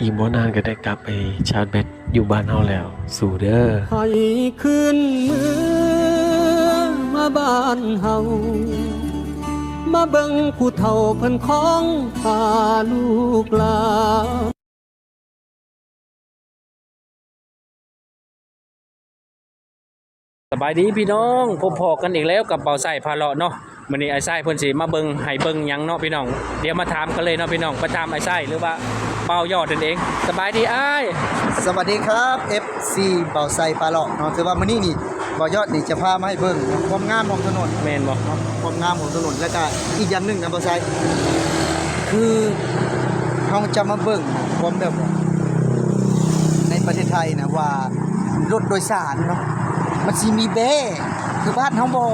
อีกบ่นานก็ได้กลับไปชาร์จแบตอยู่บ้านเฮาแล้วสู่เด้อให้ขึ้นเมืองมาบ้านเฮามาเบิ่งผู้เฒ่าเพิ่นของพาลูกหลานสบายดีพี่น้องพบพอกันอีกแล้วกับเบาไส้พาเลาะเนาะมื้อนี้ไอ้ไส้เพิ่นสิมาเบิ่งให้เบิ่งหยังเนาะพี่น้องเดี๋ยวมาถามกันเลยเนาะพี่น้องไปตามไอ้ไส้หรือว่าเบายอดนั่นเองสบายดีอ้าย สวัสดีครับ FC เบาไซปลาหลอกเนาะคือว่ามื้อนี้นี่บ่ยอดนี่จะพามาให้เบิ่งความงามของถนน แม่นบ่ เนาะความงามของถนนแล้วก็อีกอย่างหนึงนะเบาไซคือเฮาจะมาเบิ่งความแบบในประเทศไทยนะว่ารถโดยสารเนาะมันสิมีแบ้คือบ้านเฮาบ่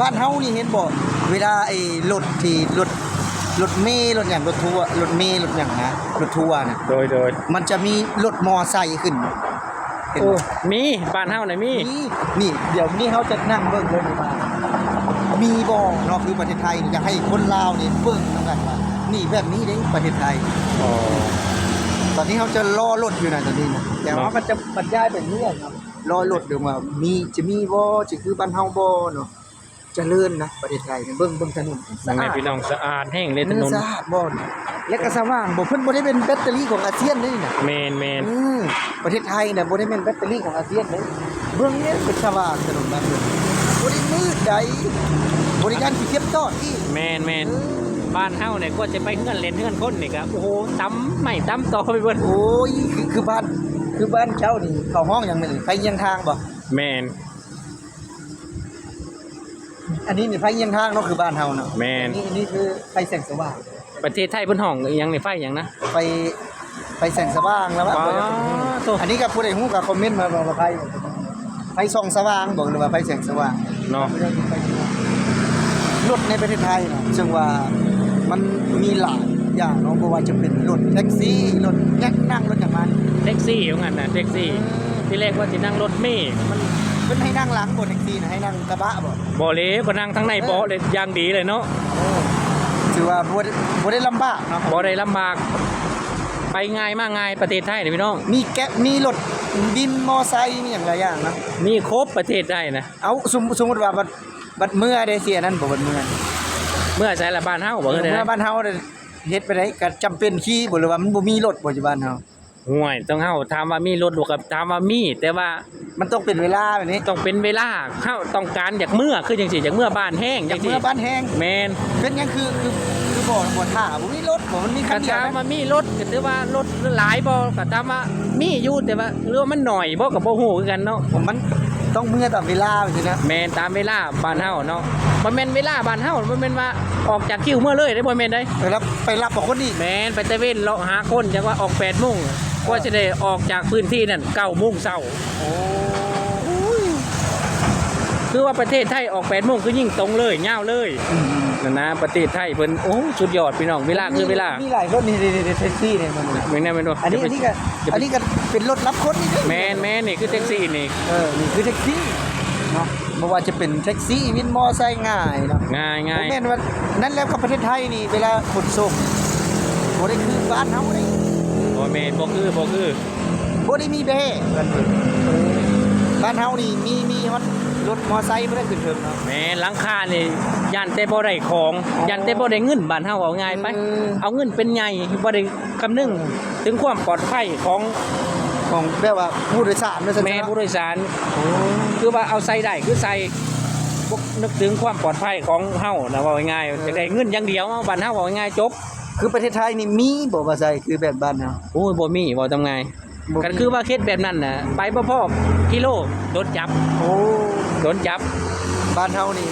บ้านเฮานี่เห็นบ่เวลาไอ้รถที่รถเมล์รถหยังรถทัวร์รถเมล์รถหยังนะรถทัวร์น่ะโดยมันจะมีรถมอไซค์ขึ้นเห็น โอ้ ไหม มีบ้านเฮาน่ะมี นี่เดี๋ยวนี้เขาจะนั่งเบิ่งเลยว่ามีบ่เนาะคือประเทศไทยอยากให้คนลาวนี่เบิ่งนำกันว่านี่แบบนี้เด้ประเทศไทย อ๋อ ตอนนี้เขาจะรอรถอยู่นะตอนนี้นะแต่ว่ามันจะบรรยายแบบนี้ครับรอรถเดี๋ยวว่าจะมีบ่จะคือบ้านเฮาบ่เนาะเจริญนะประเทศไทยเนี่ยเบิ่งถนน นั่นไงพี่น้องสะอาดแห้งเลยถนน สะอาดบ่เนี่ยและก็สว่างบ่เพิ่นบ่ได้เป็นแบตเตอรี่ของอาเซียนเลยนะ แม่น ประเทศไทยเนี่ยบ่ได้เป็นแบตเตอรี่ของอาเซียนเลยเบื้องนี้เป็นสว่างถนนบ้านเมืองบ่ได้มืดใดบริการที่เทียบต่อที่ แม่นบ้านเฮาเนี่ยก็จะไปเฮือนเล่นเฮือนคนนี่ก็โอ้โหตำไม่ตำต่อไปเบิด โอ้ยคือบ้านเจ้านี่เข้าห้องอย่างนี้ไฟเยียงทางบ่ แม่น อันนี้นี่ไฟเยียงทางเนาะคือบ้านเฮาเนาะ แม่น อันนี้คือไฟแสงสว่าง ประเทศไทยเพิ่นห้องอีหยังนี่ไฟหยังนะ ไฟแสงสว่างแล้วว่า อ๋อโถ่ อันนี้ก็ผู้ใดฮู้ก็คอมเมนต์มาว่าไฟส่องสว่างบอกหรือว่าไฟแสงสว่าง เนาะ รถในประเทศไทยนะซึ่งว่ามันมีหลายอย่างเนาะบ่ว่าจะเป็นรถแท็กซี่รถแยกนั่งรถอย่างนั้น แท็กซี่ว่างั้นน่ะแท็กซี่ที่แรกว่าสินั่งรถเมล์มัน เพิ่นให้นั่งหลังบนแท็กซี่นะให้นั่งกระบะบ่ บ่เลยบ่นั่งทั้งในเบาะเลยอย่างดีเลยเนาะ ถือว่าบ่ได้ลำบากเนาะ บ่ได้ลำบากไปง่ายมากง่ายประเทศไทยนี่พี่น้อง มีแก๊ปมีรถดินมอไซค์มีอย่างหลายอย่างนะ มีครบประเทศไทยนะ เอาสมมุติว่าบัดเมื่อได้เสียนั่นบ่บัดเมื่อ เมื่อใช้ละบ้านเฮาบ่คือได้ เมื่อ นะ บ้านเฮาได้เฮ็ดไปได้ก็จำเป็นขี่บ่หรือว่ามันบ่มีรถบ่อยู่บ้านเฮา ห่วยต้องเฮาถามว่ามีรถบ่กับถามว่ามีแต่ว่า มันต้องเป็นเวลาแบบนี้ ต้องเป็นเวลาเฮาต้องการอยากเมื่อคือจังซี่อยากเมื่อบ้านแห้ง อ จั ยาก งซี่ เมื่อบ้านแห้ง แม่น เป็นหยังคือบ่ท่าบ่มีรถบ่มันมีคั ก็ นเดียว ถาม นะ ว่ามีรถก็ถือว่ารถหลายบ่ก็ถามว่ามีอยู่แต่ว่าหรือว่ามันหน่อยบ่ก็บ่ฮู้คือกันเนาะ มันต้องเมื่อตามเวลาแบบนี้นะ แม่นตามเวลาบ้านเฮาเนาะบ่แม่นเวลาบ้านเฮาบ่แม่นว่าออกจากคิวเมื่อเลยได้บ่แม่นได้ ไปรับกับคนอีก แม่นไปตะเวนเลาะหาคนจังว่าออก8:00 นกว่าจะได้ออกจากพื้นที่นั่น9:00 นเช้า โอ้ คือว่าประเทศไทยออก8:00 นคือยิ่งตรงเลยยาวเลยนั่นนะประเทศไทยเพิ่นโอ้สุดยอดพี่น้องเวลาคือเวลา มีหลายรถนี่แท็กซี่เนี่ยมัน แม่นแม่นบ่ อันนี้ก็เป็นรถรับคนนี่ด้วย แม่นนี่คือแท็กซี่นี่ นี่คือแท็กซี่เนาะบ่ว่าจะเป็นแท็กซี่วินมอไซค์ง่ายเนาะ ง่าย แม่นว่านั่นแล้วก็ประเทศไทยนี่เวลาขนส่งบ่ได้คือบ้านเฮาได้ บ่แม่นบ่คือ บ่ได้มีแบ่บ้านเฮานี่มีฮอดรถมอไซค์บ่ได้ขึ้นเทิงเนาะ แม่นหลังคานี่ยันแต่บ่ได้ของยันแต่บ่ได้เงินบ้านเฮาเอาง่ายไปเอาเงินเป็นใหญ่บ่ได้คำนึงถึงความปลอดภัยของ ของแบบว่าผู้โดยสารด้วยซั่น แม่ผู้โดยสารคือว่าเอาใส่ได้คือใส่บ่นึกถึงความปลอดภัยของเฮานะว่าง่ายๆจะได้เงินอย่างเดียวบ้านเฮาว่าง่ายจบ คือประเทศไทยนี่มีบ่ว่าไซค์คือแบบบ้านเฮา โอ้ยบ่มีบ่ทำไง บ่มี ก็คือว่าเคสแบบนั้นน่ะไปบ่พอกิโลโดนจับ โอ้ โดนจับ บ้านเฮานี่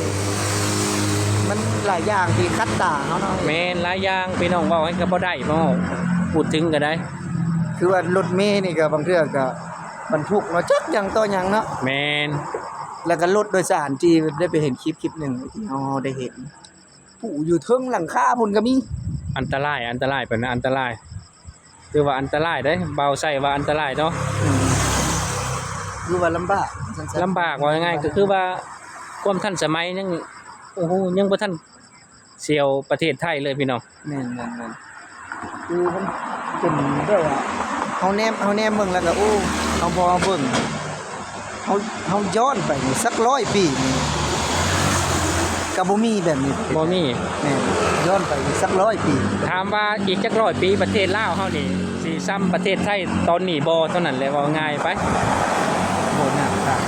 มันหลายอย่างที่คัดตาเฮาเนาะ แม่นหลายอย่างพี่น้องเว้าให้ก็บ่ได้เนาะพูดถึงก็ได้ คือว่ารถเมล์นี่ก็บางเทื่อก็บรรทุกเนาะจักอย่างต่ออย่างเนาะ แม่น แล้วก็รถโดยสารที่ได้ไปเห็นคลิปหนึงที่เฮาได้เห็นผู้อยู่เทิงหลังคาพุ่นก็มี อันตรายเพิ่นนะอันตรายคือว่าอันตรายเด้เบาใส่ว่าอันตรายเนาะ คือว่าลำบากสั้นๆ ลำบากว่าง่ายๆก็คือว่าความทันสมัยยังโอ้โหยังบ่ทันเสียวประเทศไทยเลยพี่น้อง แม่นๆๆคือมัน เป็นแบบว่าเฮาแนมเบิ่งแล้วก็โอ้เฮาพอเบิ่งเฮาย้อนไปนี่สัก100 ปีนี่ก็บ่มีแบบนี้ บ่มี แม่นย้อนไปนี่สัก100 ปี ถามว่าอีกจักร้อยปีประเทศลาวเฮานี่สิซ้ำประเทศไทยตอนนี้บ่เท่านั้นแหละว่าง่ายไป โหหนักครับ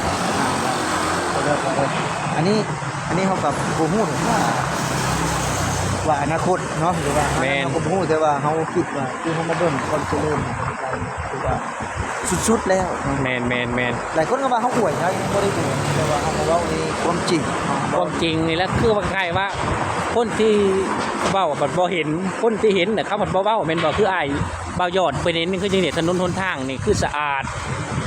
อันนี้เขากับบ่ฮู้หรอกว่าอนาคตเนาะหรือว่าเราก็บ่ฮู้แต่ว่าเขาคิดว่าคือเขามาเบิ่งความเจริญคือว่าสุดๆแล้ว แม่น หลายคนก็ว่าเขาอวยนะบ่ได้อวยแต่ว่าเขาก็เว้าในความจริง ความจริงนี่แหละคือว่าใครว่าคนที่เว้าบัดบ่เห็นคนที่เห็นน่ะเขาบัดบ่เว้าแม่นบ่คืออ้ายบ่าวยอดไปนี่นี่คือจังนี่ถนนหนทางนี่คือสะอาด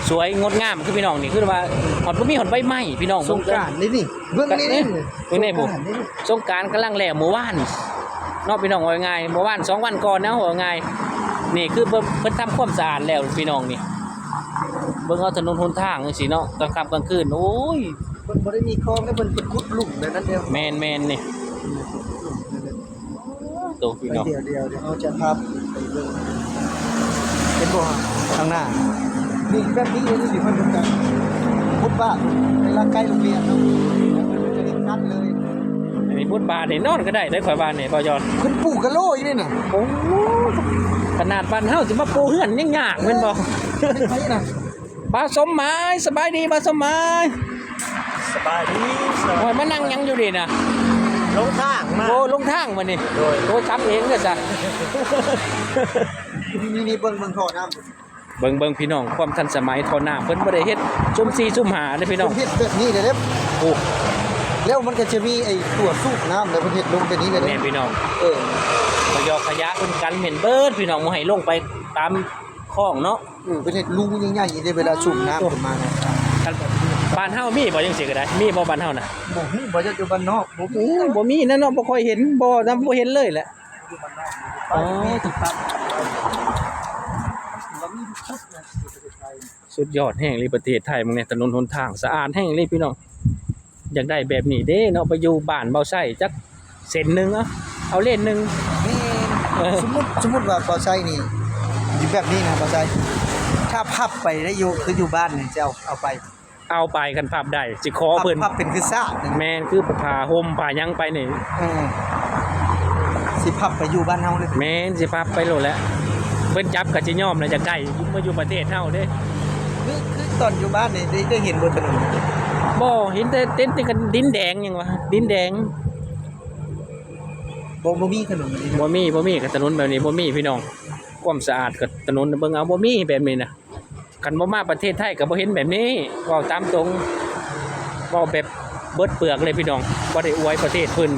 สวยงดงามคือพี่น้องนี่คือว่าฮอดบ่มีฮอดใบไม้พี่น้อง สงกรานต์นี่เบิ่งนี่ เบิ่งนี่บ่สงกรานต์กำลังแล้วเมื่อวานเนาะพี่น้องว่าง่ายเมื่อวาน2 วันก่อนนะว่าง่ายนี่คือเพิ่นทำความสะอาดแล้วพี่น้องนี่เบิ่งเอาถนนหนทางจังซี่เนาะกลางค่ำกลางคืนโอ้ย เพิ่นบ่ได้มีคลองแล้วเพิ่นขุดหลุมแบบนั้นเดียว แม่นนี่ตัวพี่น้อง เดี๋ยวเขาจะพาไปเบิ่งเป็นบ่ข้างหน้านี่แบบนี้เลยสิเพิ่นจะพุทธบ้านเวลาใกล้โรงเรียนเนาะมันจะได้กั้นเลย อันนี้พูดบาทนี่นอนก็ได้ข่อยบ้านนี่บ่ยอน เพิ่นปลูกกะโหลอยู่นี่น่ะ โอ้ขนาดบ้านเฮาสิมาปูเฮือนยังยากแม่นบ่ เป็นไผน่ะ บ่าวสมหมายสบายดีบ่าวสมหมาย สบายดี โอ้ยมานั่งหยังอยู่นี่น่ะ ลงทางมา โอ้ลงทางมานี่โอ้จับเองเด้อจ้ะ นี่เบิ่งท่อน้ำ เบิ่งพี่น้องความทันสมัยทอหน้าเพิ่นบ่ได้เฮ็ดซุ่ม4ซุ่ม5เด้อพี่น้อง เฮ็ดแบบนี้เลยเด้ โอ้ แล้วมันก็จะมีไอ้ตัวสูบน้ำแล้วเพิ่นเฮ็ดลงแบบนี้เลย แม่ เด้ พี่น้อง เออ ขยอขยะเพิ่นกันเหม็นเบิดพี่น้องบ่ให้ลงไปตามคลองเนาะ เพิ่นเฮ็ดรูใหญ่ๆเด้เวลาสูบน้ำขึ้นมาเนี่ย บ้านเฮามีบ่จังซี่ก็ได้มีบ่บ้านเฮาน่ะ บ่ฮู้บ่จะอยู่บ้านนอกบ่มี บ่มีแน่นอนบ่ค่อยเห็นบ่นำบ่เห็นเลยแหละ อ๋อถูกต้องเรามีทุกชุดนะ สุดยอดแห่งเลยประเทศไทยมึงเนี่ยถนนหนทางสะอาดแห่งเลยพี่น้องอยากได้แบบนี้เด้เนาะไปอยู่บ้านเบาไส้จักเส้นหนึงเอาเลนหนึง นี่สมมุติว่าปอไซนี่อยู่แบบนี้นะปอไซถ้าพับไปได้อยู่คืออยู่บ้านนี่จะเอาไป เอาไปกันภาพได้สิขอเพิ่น พับเป็นคือซ่าหนึ่ง แม่นคือผ้าห่มผ้าหยังไปนี่ สิพับไปอยู่บ้านเฮาเลย แม่นสิพับไปโลดแล้วเพิ่นจับก็สิยอมแล้วจะใกล้มาอยู่ประเทศเฮาเด้ คือตอนอยู่บ้านนี่ได้เห็นบนถนน บ่เห็นแต่เต็นแต่กันดินแดงหยังวะดินแดง บ่มีถนนนี่ บ่มีกับถนนแบบนี้บ่มีพี่น้องความสะอาดกับถนนเบิ่งเอาบ่มีแบบนี้นะคันบ่มาประเทศไทยก็บ่เห็นแบบนี้เว้าตามตรงเว้าแบบเบิดเปลือกเลยพี่น้องบ่ได้อวยประเทศเพิ่น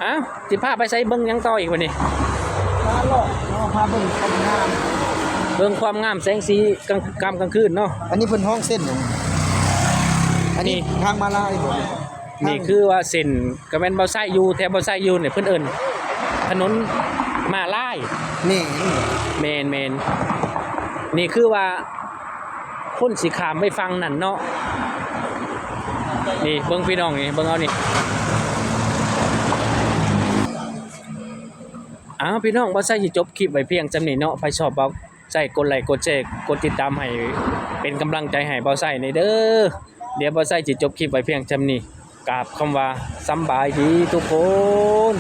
อ้าวสิพาไปไสเบิ่งหยังต่ออีกบัดนี้ พาเลาะเนาะพาเบิ่งความงาม เบิ่งความงามแสงสีกลางคืนเนาะ อันนี้เพิ่นห้องเส้นหยังอันนี้ทางมาลายบ่ นี่คือว่าเส้นก็แม่นบ่ใช้อยู่แถวบ่ใช้อยู่เนี่ยเพิ่นเอิ้นถนนมาลาย นี่ แมนนี่คือว่าคนสีขามไปฟังนั่นเนาะนี่เบิ้งพี่น้องนี่เบิ้งเอานี่อ้าวพี่น้องว่าใส่จบคลิปไว้เพียงจำนี้เนาะไปชอบเบาใส่กดไลค์กดแชร์กดติดตามให้เป็นกำลังใจให้เบาใส่ในเด้อเดี๋ยวเบาใส่จะจบคลิปไว้เพียงจำนี้กราบคำว่าสำบายดีทุกคน